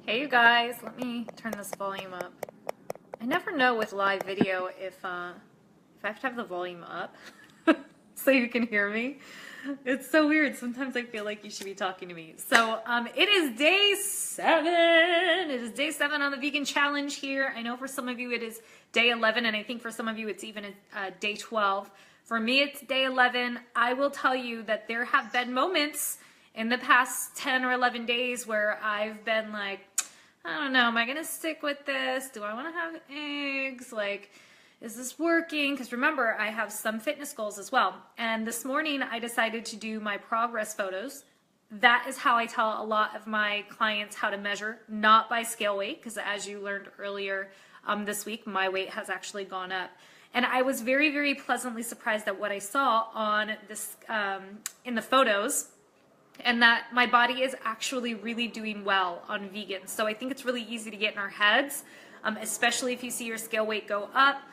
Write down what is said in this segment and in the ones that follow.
Hey you guys, let me turn this volume up. I never know with live video if I have to have the volume up so you can hear me. It's so weird. Sometimes I feel like you should be talking to me. So it is day 7. It is day 7 on the vegan challenge here. I know for some of you it is day 11, and I think for some of you it's even day 12. For me it's day 11. I will tell you that there have been moments in the past 10 or 11 days where I've been like, I don't know, am I going to stick with this? Do I want to have eggs? Like, is this working? Because remember, I have some fitness goals as well. And this morning I decided to do my progress photos. That is how I tell a lot of my clients how to measure, not by scale weight, because as you learned earlier this week, my weight has actually gone up. And I was very, very pleasantly surprised at what I saw on this in the photos, and that my body is actually really doing well on vegan. So I think it's really easy to get in our heads, especially if you see your scale weight go up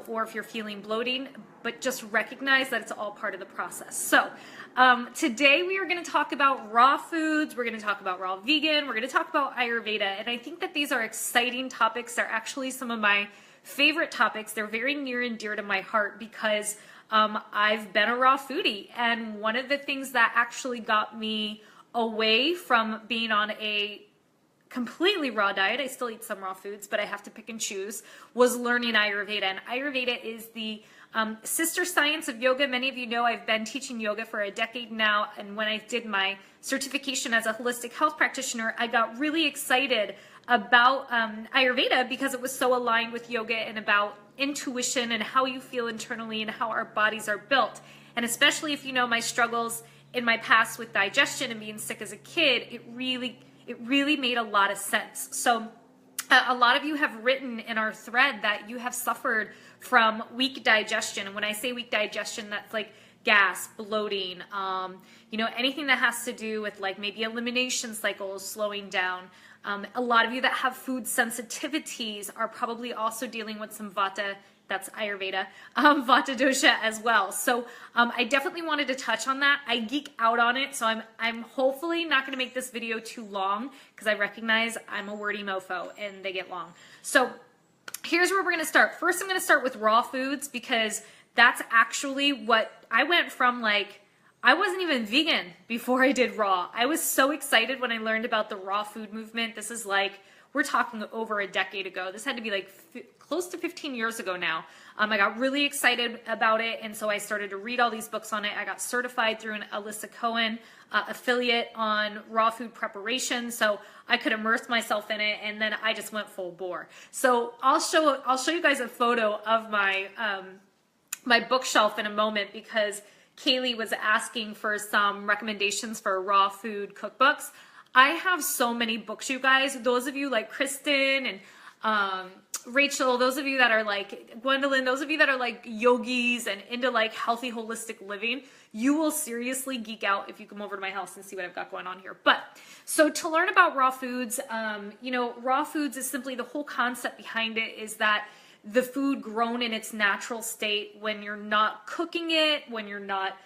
or if you're feeling bloating, but just recognize that it's all part of the process. So today we are going to talk about raw foods, we're going to talk about raw vegan, we're going to talk about Ayurveda, and I think that these are exciting topics. They're actually some of my favorite topics. They're very near and dear to my heart because I've been a raw foodie, and one of the things that actually got me away from being on a completely raw diet, I still eat some raw foods, but I have to pick and choose, was learning Ayurveda. And Ayurveda is the sister science of yoga. Many of you know I've been teaching yoga for a decade now, and when I did my certification as a holistic health practitioner, I got really excited about Ayurveda because it was so aligned with yoga and about intuition and how you feel internally and how our bodies are built. And especially if you know my struggles in my past with digestion and being sick as a kid, it really made a lot of sense. So a lot of you have written in our thread that you have suffered from weak digestion. And when I say weak digestion, that's like gas, bloating, you know, anything that has to do with like maybe elimination cycles slowing down. A lot of you that have food sensitivities are probably also dealing with some Vata, that's Ayurveda, Vata Dosha as well. So I definitely wanted to touch on that. I geek out on it, so I'm hopefully not going to make this video too long because I recognize I'm a wordy mofo and they get long. So here's where we're going to start. First, I'm going to start with raw foods because that's actually what I went from. Like, I wasn't even vegan before I did raw. I was so excited when I learned about the raw food movement. This is like, we're talking over a decade ago. This had to be like close to 15 years ago now. I got really excited about it, and so I started to read all these books on it. I got certified through an Alyssa Cohen affiliate on raw food preparation, so I could immerse myself in it, and then I just went full bore. So I'll show you guys a photo of my my bookshelf in a moment because Kaylee was asking for some recommendations for raw food cookbooks. I have so many books, you guys. Those of you like Kristen and Rachel, those of you that are like Gwendolyn, those of you that are like yogis and into like healthy holistic living, you will seriously geek out if you come over to my house and see what I've got going on here. But so to learn about raw foods, you know, raw foods is simply, the whole concept behind it is that the food grown in its natural state, when you're not cooking it, when you're not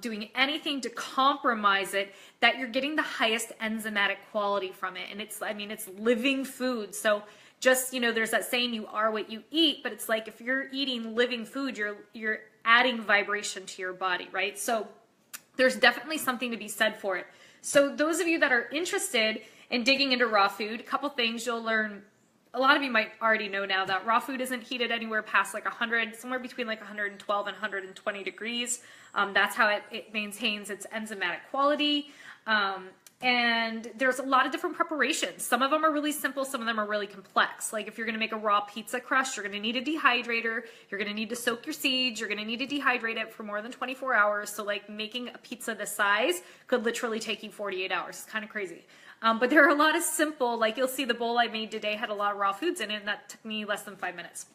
doing anything to compromise it, that you're getting the highest enzymatic quality from it. And it's, I mean, it's living food. So just, you know, there's that saying, you are what you eat, but it's like if you're eating living food, you're adding vibration to your body, right? So there's definitely something to be said for it. So those of you that are interested in digging into raw food, a couple things you'll learn. A lot of you might already know now that raw food isn't heated anywhere past like 100, somewhere between like 112 and 120 degrees. That's how it maintains its enzymatic quality. And there's a lot of different preparations. Some of them are really simple, some of them are really complex. Like if you're gonna make a raw pizza crust, you're gonna need a dehydrator, you're gonna need to soak your seeds, you're gonna need to dehydrate it for more than 24 hours. So like making a pizza this size could literally take you 48 hours. It's kind of crazy. But there are a lot of simple, like you'll see the bowl I made today had a lot of raw foods in it, and that took me less than 5 minutes.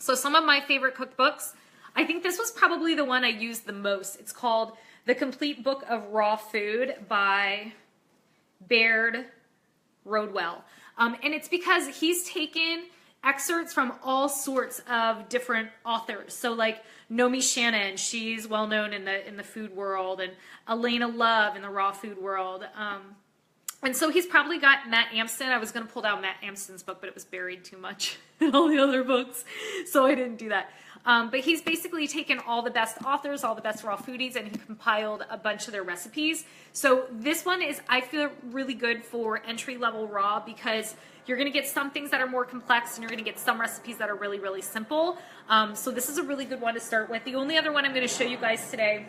So some of my favorite cookbooks, I think this was probably the one I used the most. It's called The Complete Book of Raw Food by Baird Rodwell. And it's because he's taken excerpts from all sorts of different authors. So like Nomi Shannon, she's well known in the food world, and Elena Love in the raw food world. And so he's probably got Matt Amsden. I was going to pull down Matt Amsden's book, but it was buried too much in all the other books, so I didn't do that. But he's basically taken all the best authors, all the best raw foodies, and he compiled a bunch of their recipes. So this one is, I feel, really good for entry-level raw, because you're going to get some things that are more complex, and you're going to get some recipes that are really, really simple. So this is a really good one to start with. The only other one I'm going to show you guys today,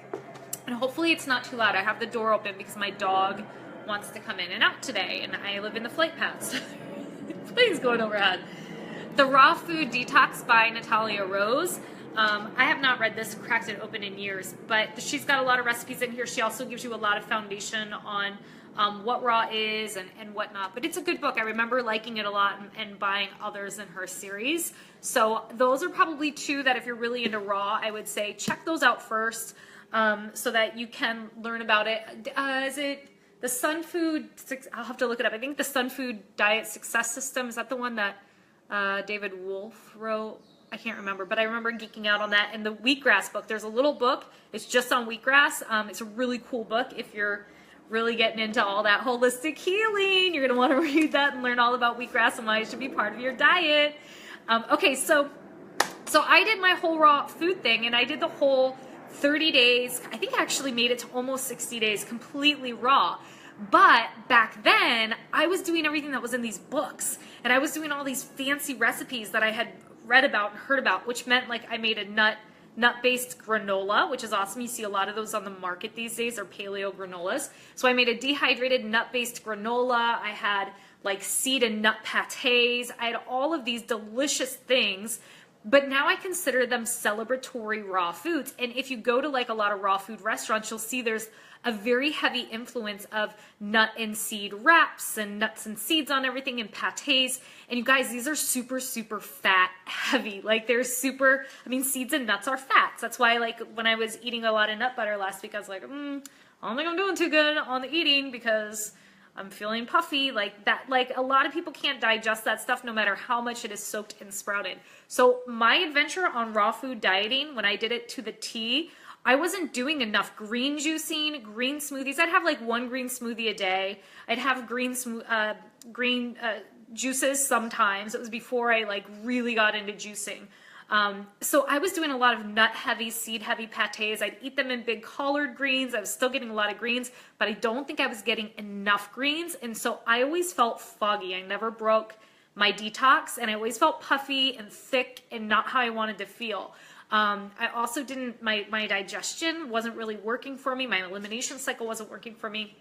and hopefully it's not too loud. I have the door open because my dog wants to come in and out today, and I live in the flight paths. Please going overhead. The Raw Food Detox by Natalia Rose. I have not read this, cracked it open in years, but she's got a lot of recipes in here. She also gives you a lot of foundation on what raw is and whatnot. But it's a good book. I remember liking it a lot and buying others in her series. So those are probably two that if you're really into raw, I would say check those out first, so that you can learn about it. Is it the Sun Food? I'll have to look it up. I think the Sun Food Diet Success System, is that the one that David Wolf wrote? I can't remember, but I remember geeking out on that. And the wheatgrass book, there's a little book. It's just on wheatgrass. It's a really cool book if you're really getting into all that holistic healing. You're going to want to read that and learn all about wheatgrass and why it should be part of your diet. Okay, so I did my whole raw food thing, and I did the whole 30 days. I think I actually made it to almost 60 days completely raw. But back then, I was doing everything that was in these books, and I was doing all these fancy recipes that I had read about and heard about, which meant like I made a nut-based granola, which is awesome. You see a lot of those on the market these days, are paleo granolas. So I made a dehydrated nut-based granola. I had like seed and nut pâtés. I had all of these delicious things, but now I consider them celebratory raw foods. And if you go to like a lot of raw food restaurants, you'll see there's a very heavy influence of nut and seed wraps and nuts and seeds on everything, and pâtés. And you guys, these are super, super fat heavy. Like they're super, I mean, seeds and nuts are fats. That's why like when I was eating a lot of nut butter last week, I was like, I don't think I'm doing too good on the eating because I'm feeling puffy. Like that, like a lot of people can't digest that stuff no matter how much it is soaked and sprouted. So my adventure on raw food dieting, when I did it to the T, I wasn't doing enough green juicing, green smoothies. I'd have like one green smoothie a day. I'd have green juices sometimes. It was before I like really got into juicing. So I was doing a lot of nut heavy, seed heavy pâtés. I'd eat them in big collard greens. I was still getting a lot of greens, but I don't think I was getting enough greens. And so I always felt foggy. I never broke my detox, and I always felt puffy and thick and not how I wanted to feel. I also didn't, my digestion wasn't really working for me. My elimination cycle wasn't working for me.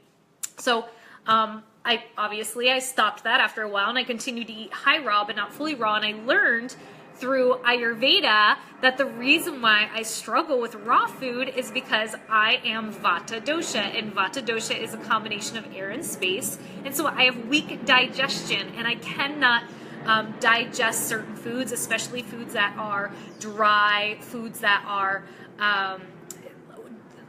So I stopped that after a while, and I continued to eat high raw, but not fully raw. And I learned through Ayurveda that the reason why I struggle with raw food is because I am Vata Dosha, and Vata Dosha is a combination of air and space. And so I have weak digestion, and I cannot digest certain foods, especially foods that are dry, foods that are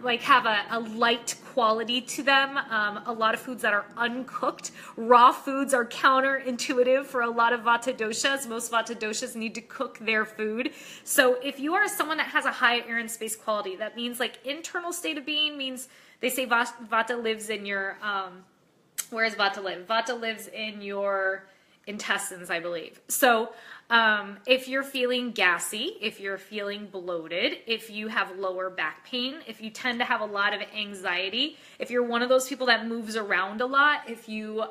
like have a light quality to them. A lot of foods that are uncooked. Raw foods are counterintuitive for a lot of Vata doshas. Most Vata doshas need to cook their food. So if you are someone that has a high air and space quality, that means like internal state of being means, they say Vata lives in your, where does Vata live? Vata lives in your intestines, I believe. So if you're feeling gassy, if you're feeling bloated, if you have lower back pain, if you tend to have a lot of anxiety, if you're one of those people that moves around a lot, if you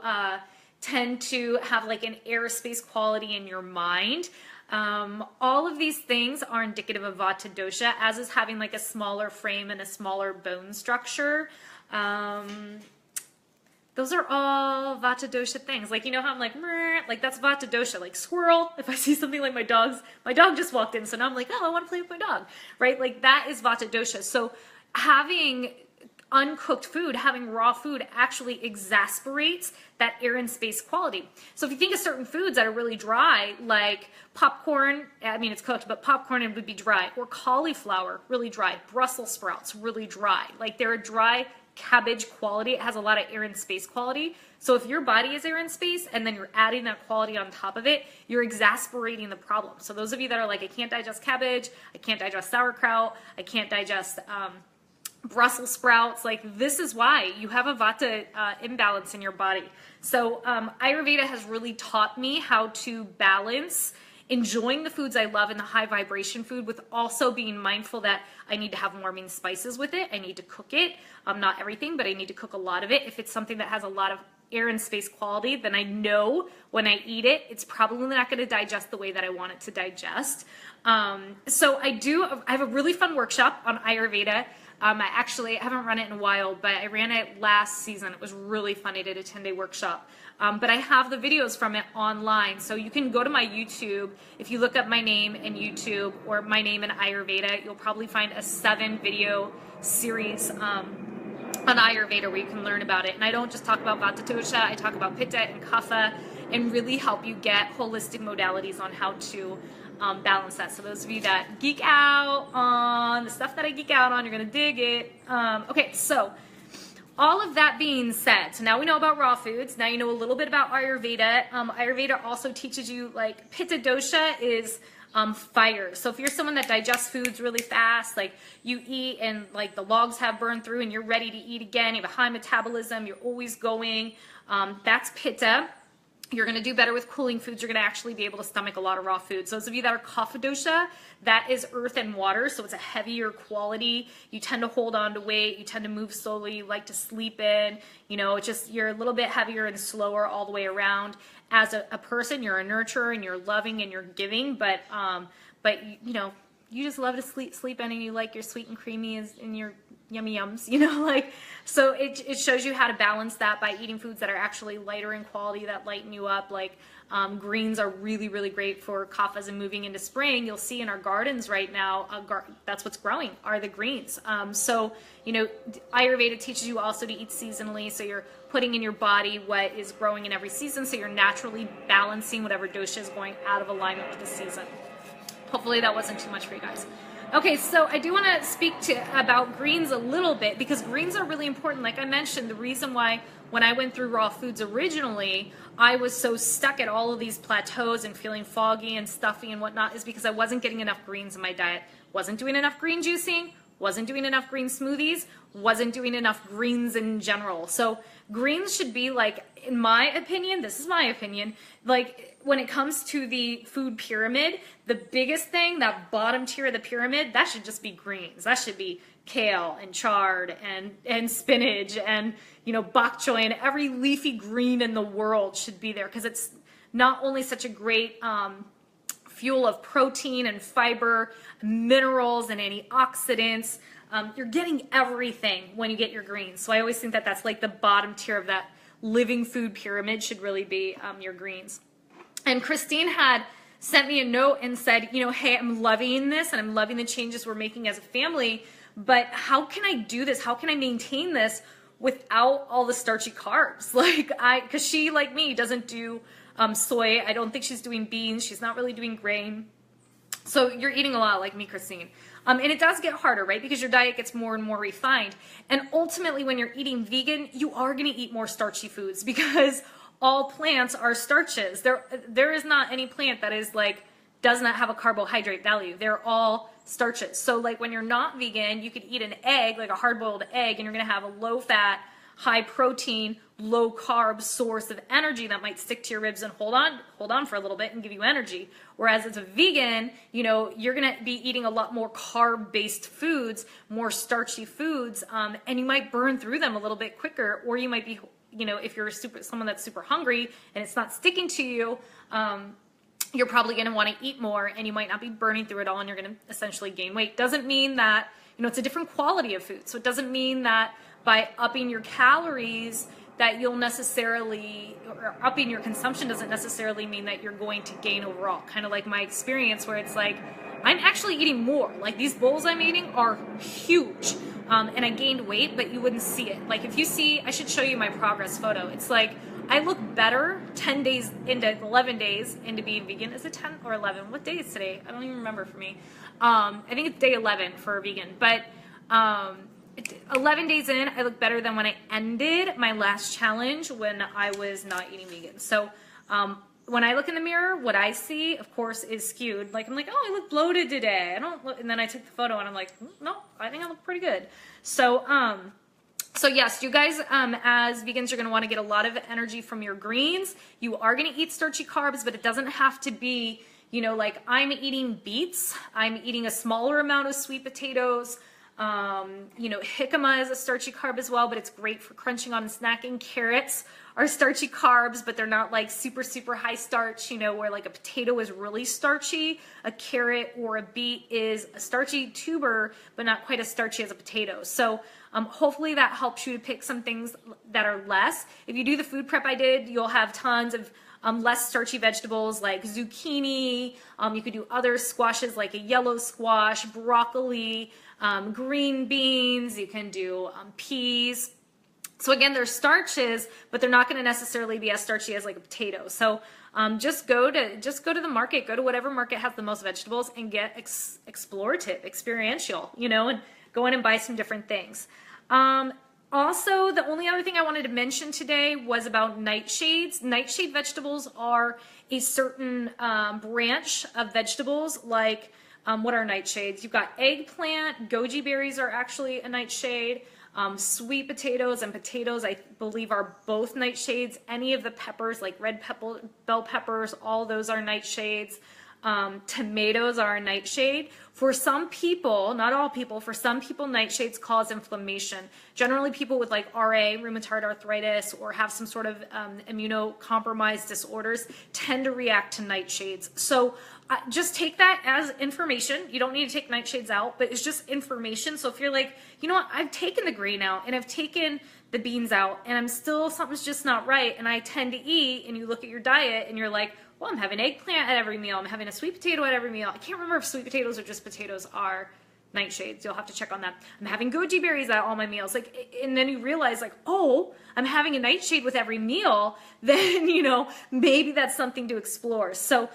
tend to have like an aerospace quality in your mind, all of these things are indicative of Vata dosha, as is having like a smaller frame and a smaller bone structure. Those are all Vata dosha things. Like, you know how I'm like, like that's Vata dosha, like squirrel. If I see something like my dog just walked in, so now I'm like, oh, I want to play with my dog, right? Like that is Vata dosha. So having uncooked food, having raw food actually exasperates that air and space quality. So if you think of certain foods that are really dry, like popcorn, I mean it's cooked, but popcorn would be dry, or cauliflower, really dry, Brussels sprouts, really dry. Like they're a dry cabbage quality. It has a lot of air and space quality. So if your body is air and space and then you're adding that quality on top of it, you're exasperating the problem. So those of you that are like, I can't digest cabbage, I can't digest sauerkraut, I can't digest Brussels sprouts. Like, this is why you have a Vata imbalance in your body. So Ayurveda has really taught me how to balance enjoying the foods I love and the high vibration food with also being mindful that I need to have warming spices with it. I need to cook it. Not everything, but I need to cook a lot of it. If it's something that has a lot of air and space quality, then I know when I eat it, it's probably not going to digest the way that I want it to digest. So I have a really fun workshop on Ayurveda. I haven't run it in a while, but I ran it last season. It was really fun. I did a 10-day workshop. But I have the videos from it online. So you can go to my YouTube. If you look up my name in YouTube or my name in Ayurveda, you'll probably find a 7-video series on Ayurveda where you can learn about it. And I don't just talk about Vata Dosha, I talk about Pitta and Kapha and really help you get holistic modalities on how to balance that. So those of you that geek out on the stuff that I geek out on, you're going to dig it. Okay, so all of that being said, so now we know about raw foods. Now you know a little bit about Ayurveda. Ayurveda also teaches you, like, Pitta Dosha is fire. So if you're someone that digests foods really fast, like you eat and like the logs have burned through and you're ready to eat again, you have a high metabolism, you're always going, that's Pitta. You're going to do better with cooling foods. You're going to actually be able to stomach a lot of raw foods. Those of you that are Kapha dosha, that is earth and water, so it's a heavier quality. You tend to hold on to weight. You tend to move slowly. You like to sleep in. You know, it's just you're a little bit heavier and slower all the way around. As a person, you're a nurturer and you're loving and you're giving, but you know, you just love to sleep in, and you like your sweet and creamy and your yummy yums, you know, like, so it shows you how to balance that by eating foods that are actually lighter in quality, that lighten you up. Like greens are really, really great for kaphas, and moving into spring, you'll see in our gardens right now, that's what's growing are the greens. So, you know, Ayurveda teaches you also to eat seasonally, so you're putting in your body what is growing in every season, so you're naturally balancing whatever dosha is going out of alignment with the season. Hopefully that wasn't too much for you guys. Okay, so I do want to speak about greens a little bit, because greens are really important. Like I mentioned, the reason why when I went through raw foods originally, I was so stuck at all of these plateaus and feeling foggy and stuffy and whatnot is because I wasn't getting enough greens in my diet. Wasn't doing enough green juicing, wasn't doing enough green smoothies, wasn't doing enough greens in general. So greens should be, like, in my opinion, this is my opinion, like when it comes to the food pyramid, the biggest thing, that bottom tier of the pyramid, that should just be greens. That should be kale and chard and spinach and, you know, bok choy, and every leafy green in the world should be there, because it's not only such a great fuel of protein and fiber, minerals and antioxidants. You're getting everything when you get your greens. So I always think that that's like the bottom tier of that living food pyramid should really be your greens. And Christine had sent me a note and said, you know, hey, I'm loving this and I'm loving the changes we're making as a family, but how can I do this? How can I maintain this without all the starchy carbs? Like, because she, like me, doesn't do soy. I don't think she's doing beans. She's not really doing grain. So you're eating a lot like me, Christine. And it does get harder, right? Because your diet gets more and more refined. And ultimately, when you're eating vegan, you are going to eat more starchy foods, because all plants are starches. There is not any plant that is like, does not have a carbohydrate value. They're all starches. So like when you're not vegan, you could eat an egg, like a hard-boiled egg, and you're going to have a low-fat, high-protein, low-carb source of energy that might stick to your ribs and hold on for a little bit and give you energy. Whereas as a vegan, you know, you're going to be eating a lot more carb-based foods, more starchy foods, and you might burn through them a little bit quicker, or you might be, you know, if you're someone that's super hungry and it's not sticking to you, you're probably going to want to eat more, and you might not be burning through it all, and you're going to essentially gain weight. Doesn't mean that, you know, it's a different quality of food. So it doesn't mean that by upping your calories that you'll necessarily, or upping your consumption doesn't necessarily mean that you're going to gain overall. Kind of like my experience where it's like, I'm actually eating more. Like these bowls I'm eating are huge. And I gained weight, but you wouldn't see it. Like if you see, I should show you my progress photo. It's like, I look better 10 days into 11 days into being vegan. Is it 10 or 11? What day is today? I don't even remember for me. I think it's day 11 for vegan, but 11 days in, I look better than when I ended my last challenge when I was not eating vegan. So when I look in the mirror, what I see, of course, is skewed. Like, I'm like, oh, I look bloated today. I don't look, and then I took the photo and I'm like, no, I think I look pretty good. So, so yes, you guys, as vegans, you're going to want to get a lot of energy from your greens. You are going to eat starchy carbs, but it doesn't have to be, you know, like I'm eating beets. I'm eating a smaller amount of sweet potatoes. You know, jicama is a starchy carb as well, but it's great for crunching on and snacking. Carrots are starchy carbs, but they're not like super, super high starch, you know, where like a potato is really starchy. A carrot or a beet is a starchy tuber, but not quite as starchy as a potato. So hopefully that helps you to pick some things that are less. If you do the food prep I did, you'll have tons of less starchy vegetables like zucchini. You could do other squashes like a yellow squash, broccoli, green beans. You can do peas. So again, they're starches, but they're not going to necessarily be as starchy as like a potato. So just go to the market, go to whatever market has the most vegetables, and get explorative, experiential, you know, and go in and buy some different things. Also, the only other thing I wanted to mention today was about nightshades. Nightshade vegetables are a certain branch of vegetables. Like, what are nightshades? You've got eggplant, goji berries are actually a nightshade. Sweet potatoes and potatoes, I believe, are both nightshades. Any of the peppers, like red pepper, bell peppers, all those are nightshades. Tomatoes are a nightshade. For some people, not all people, for some people, nightshades cause inflammation. Generally, people with like RA, rheumatoid arthritis, or have some sort of immunocompromised disorders tend to react to nightshades. So just take that as information. You don't need to take nightshades out, but it's just information. So if you're like, you know what, I've taken the grain out and I've taken the beans out and I'm still, something's just not right, and I tend to eat, and you look at your diet and you're like, well, I'm having eggplant at every meal, I'm having a sweet potato at every meal. I can't remember if sweet potatoes or just potatoes are nightshades. You'll have to check on that. I'm having goji berries at all my meals. Like, and then you realize like, oh, I'm having a nightshade with every meal. Then, you know, maybe that's something to explore. So,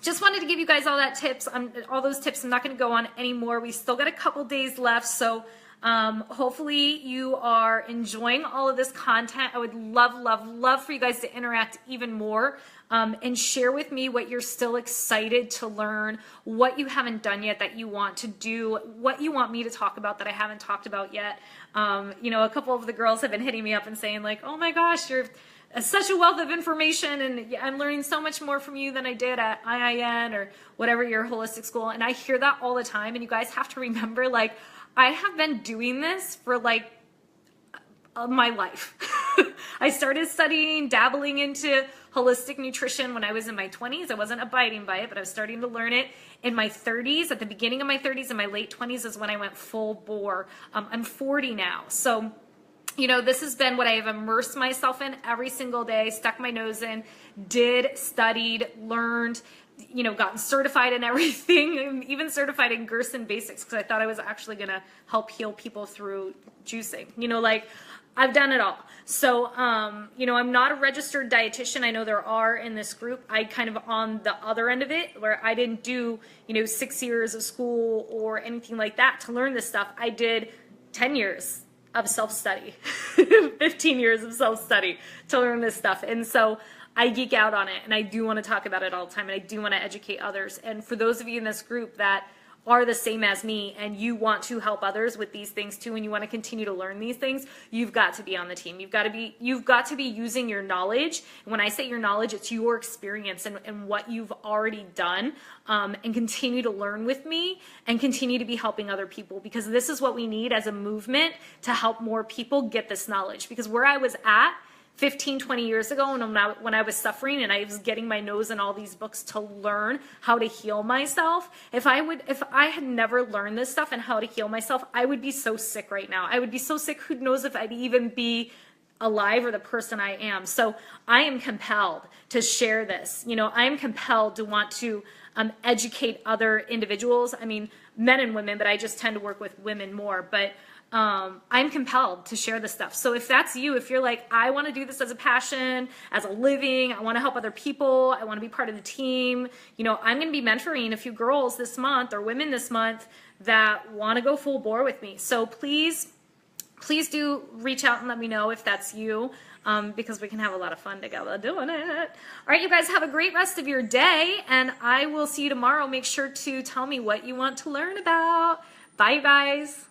just wanted to give you guys all that tips, all those tips. I'm not going to go on anymore. We still got a couple days left. So, hopefully you are enjoying all of this content. I would love, love, love for you guys to interact even more. And share with me what you're still excited to learn, what you haven't done yet that you want to do, what you want me to talk about that I haven't talked about yet. You know, a couple of the girls have been hitting me up and saying like, oh my gosh, you're such a wealth of information, and I'm learning so much more from you than I did at IIN or whatever your holistic school. And I hear that all the time. And you guys have to remember, like, I have been doing this for like my life. I started studying, dabbling into holistic nutrition when I was in my 20s. I wasn't abiding by it, but I was starting to learn it in my 30s. At the beginning of my 30s and my late 20s is when I went full bore. I'm 40 now. So, you know, this has been what I have immersed myself in every single day, stuck my nose in, studied, learned, you know, gotten certified in everything, even certified in Gerson basics, because I thought I was actually going to help heal people through juicing. You know, like, I've done it all. So, you know, I'm not a registered dietitian. I know there are in this group. I kind of on the other end of it, where I didn't do, you know, 6 years of school or anything like that to learn this stuff. I did 10 years of self-study, 15 years of self-study to learn this stuff. And so I geek out on it, and I do want to talk about it all the time, and I do want to educate others. And for those of you in this group that are the same as me and you want to help others with these things too, and you want to continue to learn these things, you've got to be on the team. You've got to be using your knowledge. And when I say your knowledge, it's your experience and what you've already done, and continue to learn with me and continue to be helping other people, because this is what we need as a movement to help more people get this knowledge. Because where I was at 15, 20 years ago, when I was suffering and I was getting my nose in all these books to learn how to heal myself, if I had never learned this stuff and how to heal myself, I would be so sick right now. I would be so sick, who knows if I'd even be alive or the person I am. So I am compelled to share this. You know, I am compelled to want to educate other individuals. I mean, men and women, but I just tend to work with women more. But I'm compelled to share this stuff. So if that's you, if you're like, I want to do this as a passion, as a living, I want to help other people, I want to be part of the team, you know, I'm going to be mentoring a few girls this month, or women this month, that want to go full bore with me. So please please do reach out and let me know if that's you, because we can have a lot of fun together doing it. All right, you guys have a great rest of your day, and I will see you tomorrow. Make sure to tell me what you want to learn about. Bye, you guys.